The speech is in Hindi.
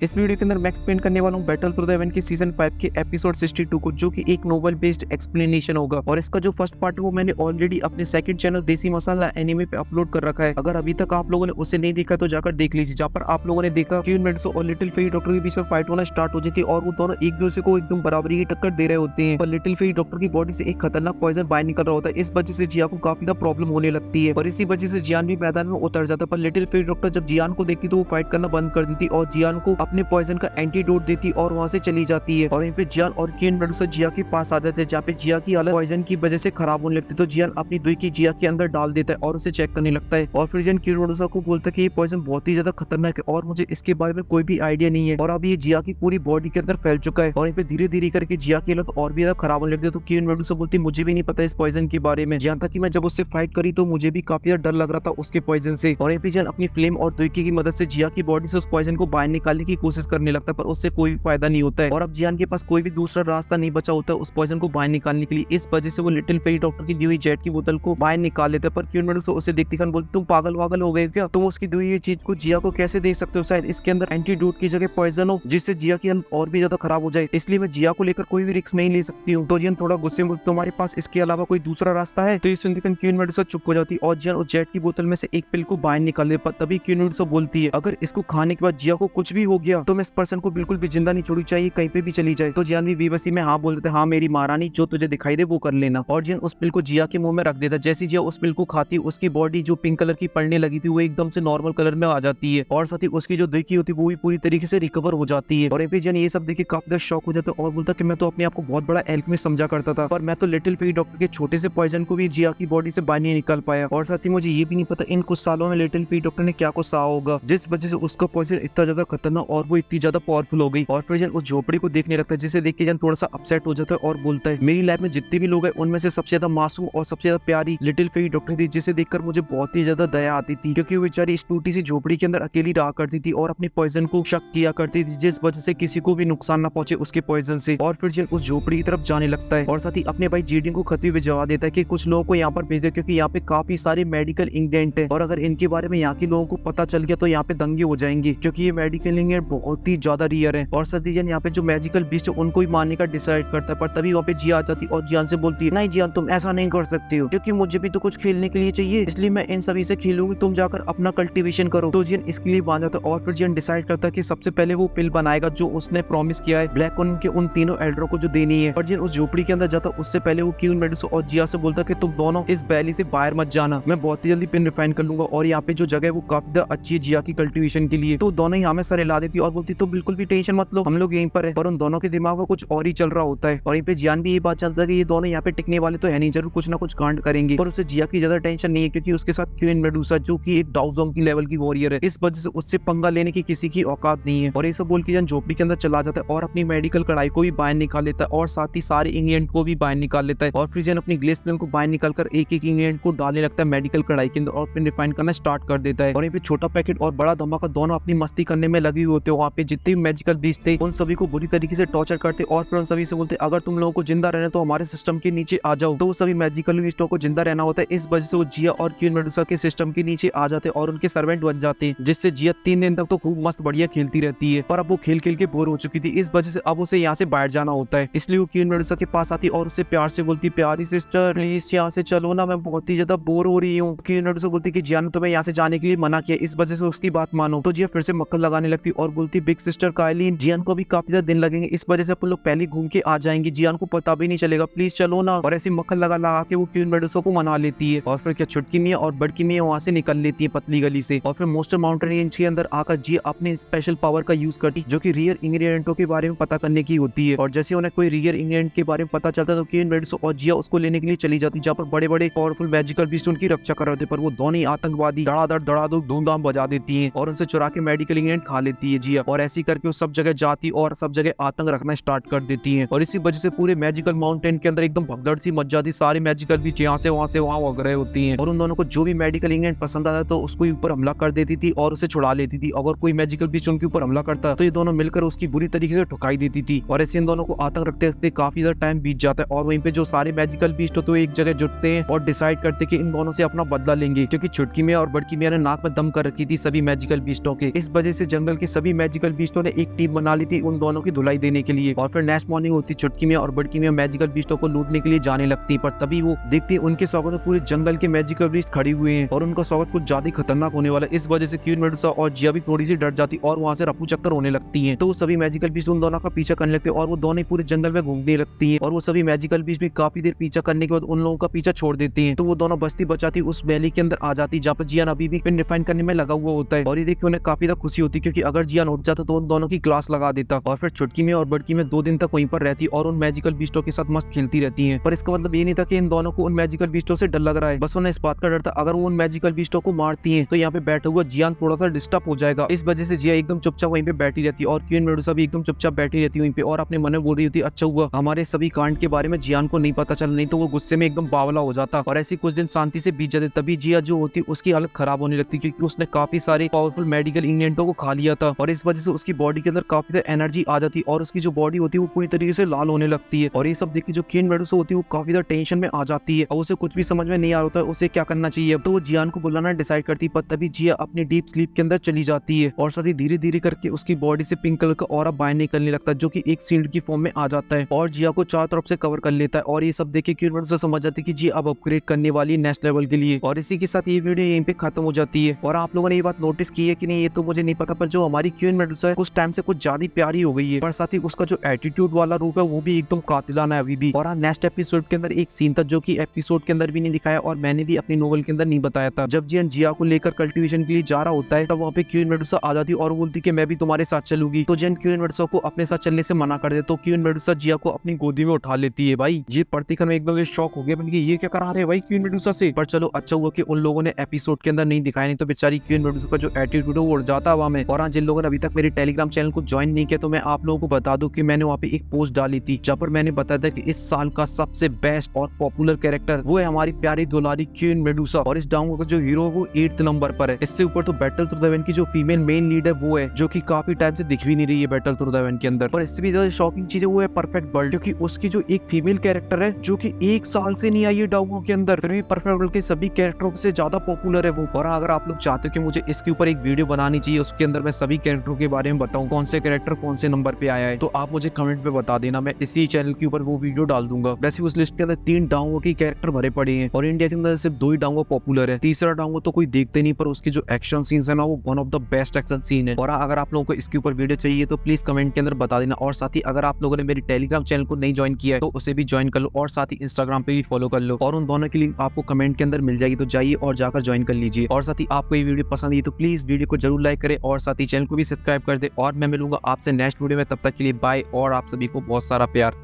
इस वीडियो के अंदर मैं एक्सप्लेन करने वाला हूँ बैटल थ्रू द हेवन की सीजन 5 के एपिसोड 62 को, जो कि एक नोवेल बेस्ड एक्सप्लेनेशन होगा। और इसका जो फर्स्ट पार्ट है वो मैंने ऑलरेडी अपने सेकंड चैनल देसी मसाला एनिमे पे अपलोड कर रखा है। अगर अभी तक आप लोगों ने उसे नहीं देखा तो जाकर देख लीजिए, जहाँ पर आप लोगों ने देखा क्वीन मेडुसा और लिटिल फेरी डॉक्टर के बीच में फाइट होना स्टार्ट हो जाती है और वो दोनों एक दूसरे को एकदम बराबरी की टक्कर दे रहे होते हैं। पर लिटिल फेरी डॉक्टर की बॉडी से एक खतरनाक पॉइजन बाहर निकल रहा होता है। इस वजह से जिया को काफी ज्यादा प्रॉब्लम होने लगती है और इसी वजह से जियान भी मैदान में उतर जाता है। पर लिटिल फेरी डॉक्टर जब जियान को देखती तो वो फाइट करना बंद कर देती और जियान को अपने पॉइजन का एंटीडोट देती और वहां से चली जाती है। और वहीं पे जियान और क्वीन मेडुसा जिया के पास आ जाते हैं, जहाँ पे जिया की हालत पॉइजन की वजह से खराब होने लगती है। तो जियान अपनी दुई की जिया के अंदर डाल देता है और उसे चेक करने लगता है। और फिर जियान क्वीन मेडुसा को बोलता है कि ये पॉइजन बहुत ही ज्यादा खतरनाक है और मुझे इसके बारे में कोई भी आइडिया नहीं है और अब ये जिया की पूरी बॉडी के अंदर फैल चुका है। और यहाँ पे धीरे धीरे करके जिया की हालत और भी ज्यादा खराब होने लगती है। तो क्वीन मेडुसा बोलती मुझे भी नहीं पता इस पॉइजन के बारे में, यहाँ तक कि मैं जब उससे फाइट करी तो मुझे भी काफी ज्यादा डर लग रहा था उसके पॉइजन से। और यहाँ पे जियान अपनी फ्लेम और दुईकी की मदद से जिया की बॉडी से उस पॉइजन को बाहर निकालने की कोशिश करने लगता है, पर उससे कोई फायदा नहीं होता है। और अब जियान के पास कोई भी दूसरा रास्ता नहीं बचा होता है उस पॉइजन को बाहर निकालने के लिए। इस वजह से वो लिटिल फेरी डॉक्टर की दी हुई जेट की बोतल को बाहर निकाल लेता है। पर क्वीन मेडुसा उसे देखती खान बोलती तुम पागल वागल हो गए क्या, तुम उसकी दी हुई चीज को जिया को कैसे दे सकते हो, शायद इसके अंदर एंटीडोट की जगह पॉइजन हो जिससे जिया की हालत और भी ज्यादा खराब हो जाए, इसलिए मैं जिया को लेकर कोई भी रिस्क नहीं ले सकती हूँ। तो जियान थोड़ा गुस्से में तुम्हारे पास इसके अलावा कोई दूसरा रास्ता है। तो ये सुनकर क्वीन मेडुसा चुप हो जाती और जियान उस जेट की बोतल में से एक पिल को बाहर निकाल ले। पर तभी क्वीन मेडुसा बोलती है अगर इसको खाने के बाद जिया को कुछ भी हो गया तो मैं इस पर्सन को बिल्कुल भी जिंदा नहीं छोड़नी चाहिए, कहीं पे भी चली जाए। तो जियान भी बेबसी में हाँ बोल देते हाँ मेरी महारानी, जो तुझे दिखाई दे वो कर लेना। और जियान उस पिल को जिया के मुंह में रख देता। जैसी जिया उस पिल को खाती उसकी बॉडी जो पिंक कलर की पड़ने लगी थी वो एकदम से नॉर्मल कलर में आ जाती है और साथ ही उसकी जो देखी होती है वो भी पूरी तरीके से रिकवर हो जाती है। और जियान ये सब देख के काफी ज्यादा शॉक हो जाता है और बोलता कि मैं तो अपने आप को बहुत बड़ा एल्केमिस्ट समझा करता था, पर मैं तो लिटिल फेरी डॉक्टर के छोटे से पॉइजन को भी जिया की बॉडी से बाहर नहीं निकाल पाया। और साथ ही मुझे ये भी नहीं पता इन कुछ सालों में लिटिल फेरी डॉक्टर ने क्या कुछ सहा होगा जिस वजह से उसका पॉइजन इतना ज्यादा खतरनाक और वो इतनी ज्यादा पावरफुल हो गई। और फिर जियान उस झोपड़ी को देखने लगता है जिसे देख के जियान थोड़ा सा अपसेट हो जाता है और बोलता है मेरी लाइफ में जितने भी लोग हैं उनमें से सबसे ज्यादा मासूम और सबसे ज्यादा प्यारी लिटिल फेरी डॉक्टर थी, जिसे देखकर मुझे बहुत ही ज्यादा दया आती थी, क्योंकि वो बेचारी इस टूटी सी झोपड़ी के अंदर अकेली रहा करती थी और अपने पॉइजन को शक किया करती थी जिस वजह से किसी को भी नुकसान ना पहुंचे उसके पॉइजन से। और फिर जियान उस झोपड़ी की तरफ जाने लगता है और साथ ही अपने भाई जीडी को खत भी भिजवा देता है कि कुछ लोगों को यहाँ पर भेज दे, क्योंकि यहाँ पे काफी सारे मेडिकल इंग्रेडिएंट है और अगर इनके बारे में यहाँ के लोगों को पता चल गया तो यहाँ पे दंगे हो जाएंगे, क्योंकि ये मेडिकल इंग्रेडिएंट बहुत ही ज्यादा रियर है। और साथ ही जियान यहाँ पे जो मैजिकल बीस्ट है उनको ही मारने का डिसाइड करता है। पर तभी वहाँ पे जिया आ जाती है और जियान से बोलती है नहीं जियान तुम ऐसा नहीं कर सकते हो, क्योंकि मुझे भी तो कुछ खेलने के लिए चाहिए, इसलिए मैं इन सभी से खेलूंगी, तुम जाकर अपना कल्टीवेशन करो। तो जियान इसके लिए मान जाता है और फिर जियान डिसाइड करता है कि सबसे पहले वो पिल बनाएगा जो उसने प्रॉमिस किया है ब्लैक कॉइन के उन तीनों एल्डरों को जो देनी है। और जियान उस झोपड़ी के अंदर जाता उससे पहले वो क्वीन मेडुसा और जिया से बोलता कि तुम दोनों इस वैली से बाहर मत जाना, मैं बहुत ही जल्दी पिन रिफाइन कर लूंगा और यहाँ पे जो जगह है वो काफी अच्छी है जिया की कल्टीवेशन के लिए। तो दोनों यहाँ में सर हिला देती और बोलती तो बिल्कुल भी टेंशन मत लो, हम लोग यहीं पर है। पर उन दोनों के दिमाग में कुछ और ही चल रहा होता है और यहीं पे जियान भी ये बात चलता है कि ये दोनों यहाँ पे टिकने वाले तो है नहीं, जरूर कुछ ना कुछ कांड करेंगे। पर उसे जिया की ज्यादा टेंशन नहीं है, क्योंकि उसके साथ क्वीन मेडुसा जो कि एक डाउजोंग की लेवल की वॉरियर है, इस वजह से उससे पंगा लेने की किसी की औकात नहीं है। और ये सब बोल के जियान झोपड़ी के अंदर चला जाता है और अपनी मेडिकल कढ़ाई को भी बाहर निकाल लेता है और साथ ही सारे इंग्रेडिएंट को भी बाहर निकाल लेता है। और फिर जियान अपनी ग्लेस पेन को बाहर निकालकर एक एक इंग्रेडिएंट को डालने लगता है मेडिकल कढ़ाई के अंदर और फिर रिफाइन करना स्टार्ट कर देता है। और यहाँ पे छोटा पैकेट और बड़ा धमाका दोनों अपनी मस्ती करने में लगे हुए होते हैं। वहाँ पे जितने भी मैजिकल बीस्ट थे उन सभी को बुरी तरीके से टॉर्चर करते और फिर उन सभी से बोलते अगर तुम लोगों को जिंदा रहना तो हमारे सिस्टम के नीचे आ जाओ। तो वो सभी मैजिकल बीस्टों को जिंदा रहना होता है, इस वजह से वो जिया और क्वीन मेडुसा के सिस्टम के नीचे आ जाते और उनके सर्वेंट बन जाते हैं, जिससे जिया 3 दिन तक तो खूब मस्त बढ़िया खेलती रहती है। पर अब वो खेल खेल के बोर हो चुकी थी, इस वजह से अब उसे यहाँ से बाहर जाना होता है। इसलिए वो क्वीन मेडुसा के पास आती और उससे प्यार से बोलती प्यारी सिस्टर प्लीज यहाँ से चलो ना, मैं बहुत ही ज्यादा बोर हो रही हूँ। क्वीन मेडुसा बोलती कि जिया ने तुम्हें यहाँ से जाने के लिए मना किया, इस वजह से उसकी बात मानो। तो जिया फिर से मक्खन लगाने लगती और बोलती बिग सिस्टर काइलिन जियान को भी काफी ज्यादा दिन लगेंगे, इस वजह से अपन लोग पहले घूम के आ जाएंगे, जियान को पता भी नहीं चलेगा, प्लीज चलो ना। और ऐसी मक्खन लगा लगा के वो क्वीन मेडुसा को मना लेती है। और फिर क्या छुटकी मियां और बड़की मियां वहां से निकल लेती है पतली गली से और फिर मोस्टर माउंटेन रेंज के अंदर आकर जिया अपने स्पेशल पावर का यूज करती जो कि रियर इंग्रेडिएंटों के बारे में पता करने की होती है। और जैसे उन्हें कोई रियर इंग्रेडिएंट के बारे में पता चलता है तो क्वीन मेडुसा और जिया उसको लेने के लिए चली जाती, जहाँ पर बड़े बड़े पावरफुल मैजिकल बीस्ट उनकी रक्षा कर रहे थे। पर वो दोनों आतंकवादी धड़ाधड़ धूमधाम बजा देती है और उनसे चुरा के मेडिकल इंग्रेडिएंट खा लेती है जिया। और ऐसी करके वो सब जगह जाती और सब जगह आतंक रखना स्टार्ट कर देती है। और इसी वजह से पूरे मैजिकल माउंटेन के अंदर एकदम भगदड़ सी मच जाती, सारे मैजिकल बीस्ट यहाँ से वहाँ वग रहे होती हैं। और उन दोनों को जो भी मेडिकल इंग्रेडिएंट पसंद आता तो उसको ऊपर हमला कर देती थी और उसे छुड़ा लेती थी। अगर कोई मैजिकल बीस्ट उनके ऊपर हमला करता तो ये दोनों मिलकर उसकी बुरी तरीके से ठुकाई देती थी। और ऐसे इन दोनों को आतंक रखते रखते काफी ज्यादा टाइम बीत जाता है और वहीं पे जो सारे मैजिकल बीस्ट होते हैं एक जगह जुटते हैं और डिसाइड करते कि इन दोनों से अपना बदला लेंगे, क्योंकि छुटकी मियां और बड़की मियां ने नाक में दम कर रखी थी सभी मैजिकल बीस्टों के। इस वजह से जंगल के सभी सभी मैजिकल बीस्टों ने एक टीम बना ली थी उन दोनों की धुलाई देने के लिए। और फिर नेक्स्ट मॉर्निंग होती, चुटकी मियां और बड़की मियां मैजिकल बीस्टों को लूटने के लिए जाने लगती, पर तभी वो देखती उनके स्वागत में पूरे जंगल के मैजिकल बीस्ट खड़े हुए हैं और उनका स्वागत कुछ ज्यादा खतरनाक होने वाला है। इस वजह से क्वीन मेडुसा और जिया भी थोड़ी सी डर जाती और वहाँ से रफू चक्कर होने लगती है। तो वो सभी मैजिकल बीस्ट उन दोनों का पीछा करने लगते हैं और वो दोनों पूरे जंगल में घूमने लगती है और वो सभी मैजिकल बीस्ट भी काफी देर पीछा करने के बाद उन लोगों का पीछा छोड़ देती है। तो वो दोनों बस्ती बचाती उस वैली के अंदर आ जाती जहाँ पर जियान अभी भी पिन रिफाइन करने में लगा हुआ होता है। और ये देख के उन्हें काफी ज्यादा खुशी होती क्योंकि अगर जियान उठ जाता तो उन दोनों की क्लास लगा देता। और फिर छुटकी में और बड़की में 2 दिन तक वहीं पर रहती और उन मैजिकल बीस्टों के साथ मस्त खेलती रहती है। पर इसका मतलब ये नहीं था कि इन दोनों को उन मैजिकल बीस्टों से डर लग रहा है, बस उन्हें इस बात का डर था अगर वो उन मैजिकल बीस्टों को मारती है तो यहाँ पे बैठा हुआ जियान थोड़ा सा डिस्टर्ब हो जाएगा। इस वजह से जिया एकदम चुपचाप वहीं पे बैठी रहती है और क्वीन मेडुसा भी एकदम चुपचाप बैठी रहती है वहीं पे और अपने मन में बोल रही होती अच्छा हुआ हमारे सभी कांड के बारे में जियान को नहीं पता चल, नहीं तो वो गुस्से में एकदम बावला हो जाता। और ऐसे कुछ दिन शांति से बीत जाते, तभी जिया जो होती उसकी हालत खराब होने लगती क्योंकि उसने काफी सारे पावरफुल मेडिकल इंग्रेडिएंटों को खा लिया था और इस वजह से उसकी बॉडी के अंदर काफी ज्यादा एनर्जी आ जाती और उसकी जो बॉडी होती है वो पूरी तरीके से लाल होने लगती है। और ये सब देख के जो क्वीन मेडुसा होती है वो काफी ज्यादा टेंशन में आ जाती है और उसे कुछ भी समझ में नहीं आ रहा उसे क्या करना चाहिए। तो वो जियान को बुलाना डिसाइड करती है, पर तभी जिया अपनी डीप स्लीप के अंदर चली जाती है और साथ ही धीरे धीरे करके उसकी बॉडी से पिंक कलर का ऑरा बाहर निकलने लगता है जो कि एक शील्ड की फॉर्म में आ जाता है और जिया को चारों तरफ से कवर कर लेता है। और ये सब देख के क्वीन मेडुसा समझ जाती है कि जिया अब अपग्रेड करने वाली है नेक्स्ट लेवल के लिए। और इसी के साथ ये वीडियो यहीं पे खत्म हो जाती है। और आप लोगों ने ये बात नोटिस की है कि नहीं ये तो मुझे नहीं पता, पर जो हमारी क्वीन मेडुसा है कुछ टाइम से कुछ ज्यादा प्यारी हो गई है, पर साथ ही उसका जो एटीट्यूड वाला रूप है वो भी एकदम कातिलाना है अभी भी। और नेक्स्ट एपिसोड के अंदर एक सीन था जो कि एपिसोड के अंदर भी नहीं दिखाया और मैंने भी अपनी नोवेल के अंदर नहीं बताया था। जब जियान जिया को लेकर कल्टीवेशन के लिए जा रहा होता है तब वहाँ पे क्वीन मेडुसा आ जाती और बोलती कि मैं भी तुम्हारे साथ चलूंगी। तो जियान क्वीन मेडुसा को अपने साथ चलने से मना कर दे तो क्वीन मेडुसा जिया को अपनी गोदी में उठा लेती है। भाई ये प्रतिखन में एकदम से शॉक हो गया बन ये क्या करा रहे भाई क्वीन मेडुसा से। पर चलो अच्छा हुआ कि उन लोगों ने एपिसोड के अंदर नहीं दिखाया, नहीं तो बेचारी क्वीन मेडुसा का जो एटीट्यूड है वो उड़ जाता हवा में। और जिन लोगों ने अभी तक मेरे टेलीग्राम चैनल को ज्वाइन नहीं किया तो मैं आप लोगों को बता दूं कि मैंने वहाँ पे एक पोस्ट डाली थी जहाँ पर मैंने बताया था कि इस साल का सबसे बेस्ट और पॉपुलर कैरेक्टर वो है हमारी प्यारी दुलारी क्वीन मेडुसा और इस डाउन का जो हीरो है वो 8th नंबर पर है। इससे ऊपर तो बैटल थ्रू द इवेंट की जो फीमेल मेन लीड है वो है जो कि काफी टाइम से दिख भी नहीं रही है बैटल थ्रू द इवेंट के अंदर। पर इससे भी ज्यादा शॉकिंग चीज है वो है परफेक्ट वर्ल्ड, क्योंकि उसकी जो एक फीमेल कैरेक्टर है जो कि 1 साल से नहीं आई है डाउन के अंदर, फिर भी परफेक्ट वर्ल्ड के सभी कैरेक्टरों से ज्यादा पॉपुलर है वो। और अगर आप लोग चाहते हो कि मुझे इसके ऊपर एक वीडियो बनानी चाहिए उसके अंदर मैं सभी कैरेक्टरों के बारे में बताऊं कौन से कैरेक्टर कौन से नंबर पे आया है, तो आप मुझे कमेंट पे बता देना, मैं इसी चैनल के ऊपर वो वीडियो डाल दूंगा। वैसे उस लिस्ट के अंदर 3 डाउन के कैरेक्टर भरे पड़े हैं और इंडिया के अंदर सिर्फ 2 ही डाउन पॉपुलर है, तीसरा डाउन तो कोई देखते नहीं, पर उसके जो एक्शन सीन्स है ना वो one of the best action scene है। और अगर आप लोगों को इसके ऊपर वीडियो चाहिए तो प्लीज कमेंट के अंदर बता देना। और साथ ही अगर आप लोगों ने मेरी टेलीग्राम चैनल को नहीं ज्वाइन किया है तो उसे भी ज्वाइन कर लो और साथ ही इंस्टाग्राम पे भी फॉलो कर लो और उन दोनों की लिंक आपको कमेंट के अंदर मिल जाएगी, तो जाइए और जाकर ज्वाइन कर लीजिए। और साथ ही आपको ये वीडियो पसंद आई तो प्लीज वीडियो को जरूर लाइक करें और साथ ही चैनल को भी सब्सक्राइब कर दे। और मैं मिलूंगा आपसे नेक्स्ट वीडियो में, तब तक के लिए बाय और आप सभी को बहुत सारा प्यार।